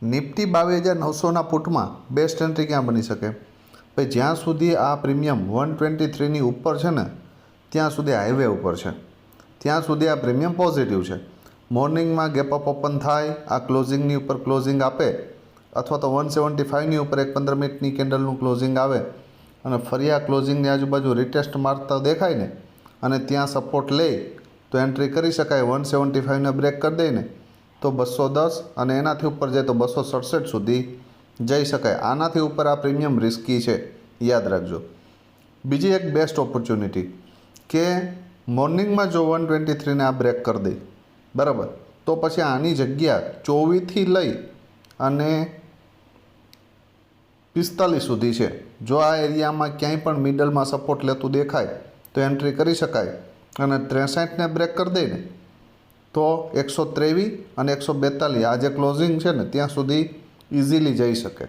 Nifty 22,900ના પુટમાં best entry ક્યાં બની શકે? ભાઈ જ્યાં સુધી આ પ્રીમિયમ 123ની ઉપર છે ને ત્યાં સુધી હાઈવે ઉપર છે, ત્યાં સુધી આ પ્રીમિયમ પોઝિટિવ છે. મોર્નિંગમાં ગેપ અપ ઓપન થાય, આ ક્લોઝિંગની ઉપર ક્લોઝિંગ આપે અથવા તો 175ની ઉપર એક 15 મિનિટની કેન્ડલનું ક્લોઝિંગ આવે અને ફરી આ ક્લોઝિંગની આજુબાજુ રિટેસ્ટ મારતા દેખાય ને અને ત્યાં સપોર્ટ લે તો એન્ટ્રી કરી શકાય. 175ને બ્રેક કરી દઈને તો 210 અને એનાથી ઉપર જાય તો 267 સુધી જઈ શકાય. આનાથી ઉપર આ પ્રીમિયમ રિસ્કી છે, યાદ રાખજો. બીજી એક બેસ્ટ ઓપોર્ચ્યુનિટી કે મોર્નિંગમાં જો 123ને આ બ્રેક કરી દે બરાબર, તો પછી આની જગ્યા 24થી લઈ અને 45 સુધી છે. જો આ એરિયામાં ક્યાંય પણ મિડલમાં સપોર્ટ લેતું દેખાય તો એન્ટ્રી કરી શકાય અને 63ને બ્રેક કરી દે ને તો 123 અને 142 આ જે ક્લોઝિંગ છે ને ત્યાં સુધી ઇઝીલી જઈ શકે.